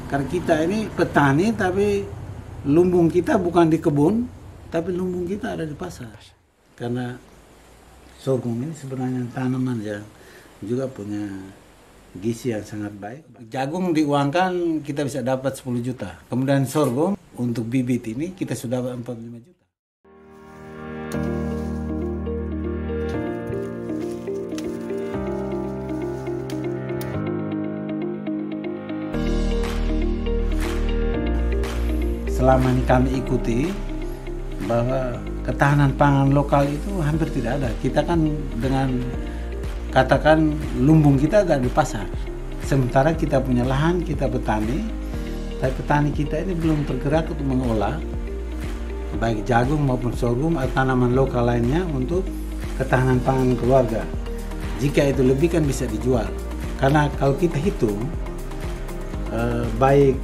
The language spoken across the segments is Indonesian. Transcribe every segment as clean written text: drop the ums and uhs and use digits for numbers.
Karena kita ini petani, tapi lumbung kita bukan di kebun, tapi lumbung kita ada di pasar. Karena sorghum ini sebenarnya tanaman yang juga punya gizi yang sangat baik. Jagung diuangkan kita bisa dapat 10 juta. Kemudian sorghum untuk bibit ini kita sudah dapat 45 juta. Selama ini kami ikuti bahwa ketahanan pangan lokal itu hampir tidak ada. Kita kan dengan katakan lumbung kita ada di pasar. Sementara kita punya lahan, kita petani, tapi petani kita ini belum tergerak untuk mengolah baik jagung maupun sorghum atau tanaman lokal lainnya untuk ketahanan pangan keluarga. Jika itu lebih kan bisa dijual. Karena kalau kita hitung baik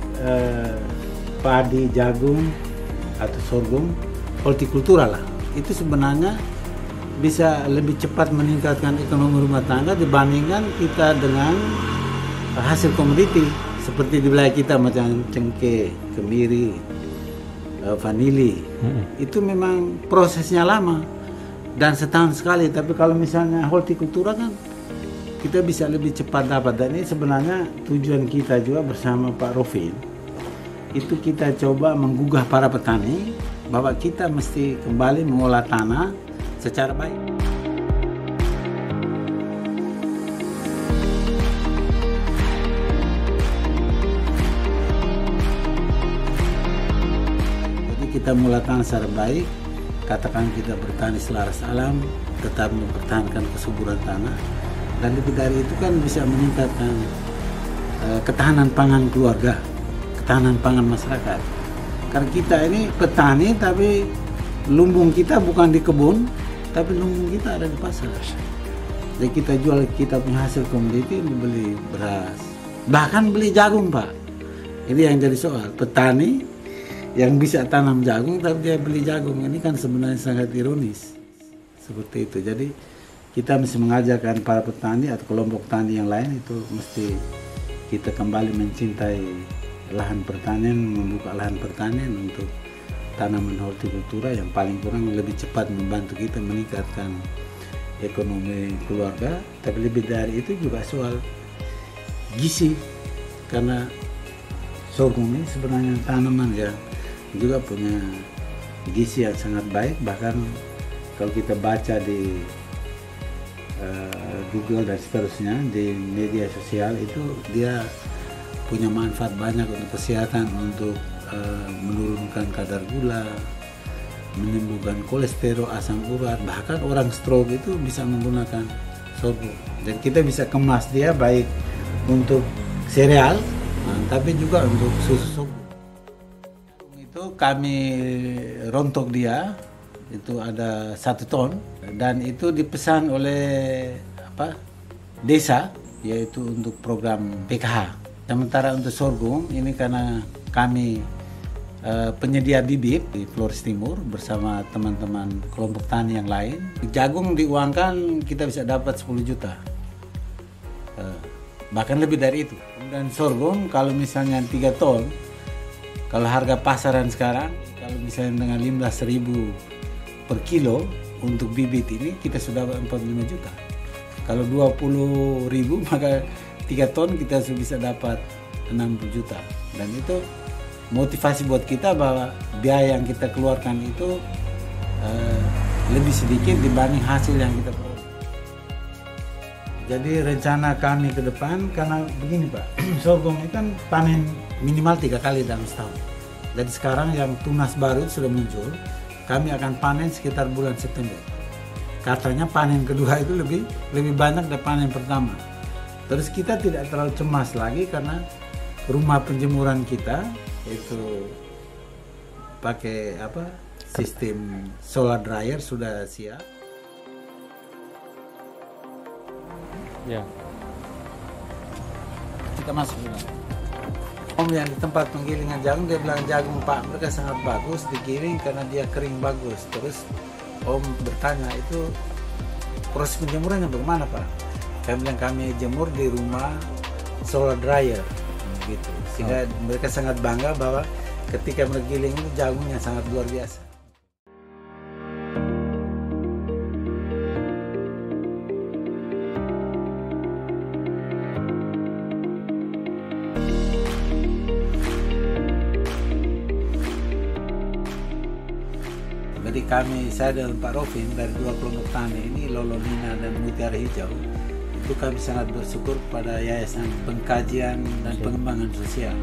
padi, jagung, atau sorghum, hortikultura lah. Itu sebenarnya bisa lebih cepat meningkatkan ekonomi rumah tangga dibandingkan kita dengan hasil komoditi. Seperti di wilayah kita macam cengkeh, kemiri, vanili. Itu memang prosesnya lama dan setahun sekali. Tapi kalau misalnya hortikultura kan kita bisa lebih cepat dapat. Dan ini sebenarnya tujuan kita juga bersama Pak Rofin. Itu kita coba menggugah para petani bahwa kita mesti kembali mengolah tanah secara baik. Jadi kita mengolah tanah secara baik, katakan kita bertani selaras alam, tetap mempertahankan kesuburan tanah, dan lebih dari itu kan bisa meningkatkan ketahanan pangan keluarga, ketahanan pangan masyarakat. Karena kita ini petani, tapi lumbung kita bukan di kebun, tapi lumbung kita ada di pasar. Jadi kita jual kita punya hasil komoditi, beli beras, bahkan beli jagung, Pak. Ini yang jadi soal. Petani yang bisa tanam jagung, tapi dia beli jagung. Ini kan sebenarnya sangat ironis. Seperti itu. Jadi kita mesti mengajarkan para petani atau kelompok tani yang lain itu mesti kita kembali mencintai lahan pertanian, membuka lahan pertanian untuk tanaman hortikultura yang paling kurang lebih cepat membantu kita meningkatkan ekonomi keluarga. Tapi lebih dari itu juga soal gizi, karena sorghum ini sebenarnya tanaman yang juga punya gizi yang sangat baik. Bahkan kalau kita baca di Google dan seterusnya di media sosial itu dia punya manfaat banyak untuk kesehatan, untuk menurunkan kadar gula, menyembuhkan kolesterol, asam urat, bahkan orang stroke itu bisa menggunakan sorghum. Dan kita bisa kemas dia baik untuk sereal, tapi juga untuk susu sorghum. Itu kami rontok dia, itu ada 1 ton, dan itu dipesan oleh desa, yaitu untuk program PKH. Sementara untuk sorghum ini karena kami penyedia bibit di Flores Timur bersama teman-teman kelompok tani yang lain. Jagung diuangkan kita bisa dapat 10 juta, bahkan lebih dari itu. Dan sorghum kalau misalnya 3 ton, kalau harga pasaran sekarang kalau misalnya dengan 15.000 per kilo untuk bibit ini kita sudah dapat 45 juta. Kalau 20.000 maka 3 ton kita sudah bisa dapat 60 juta. Dan itu motivasi buat kita bahwa biaya yang kita keluarkan itu lebih sedikit dibanding hasil yang kita peroleh. Jadi rencana kami ke depan, karena begini Pak, sorghum itu kan panen minimal 3 kali dalam setahun. Jadi sekarang yang tunas baru sudah muncul, kami akan panen sekitar bulan September. Katanya panen kedua itu lebih banyak dari panen pertama. Terus kita tidak terlalu cemas lagi karena rumah penjemuran kita itu pakai sistem solar dryer sudah siap. Ya. Kita masuk dulu. Om yang di tempat penggilingan jagung, dia bilang jagung Pak mereka sangat bagus digiling karena dia kering bagus. Terus Om bertanya itu proses penjemurannya bagaimana Pak? Kami bilang kami jemur di rumah solar dryer. gitu. Sehingga mereka sangat bangga bahwa ketika menggiling itu jagungnya sangat luar biasa. Jadi saya dan Pak Rofin dari 2 kelompok tani ini, Lolonina dan Mutiara Hijau, itu kami sangat bersyukur pada Yayasan Pengkajian dan Pengembangan Sosial.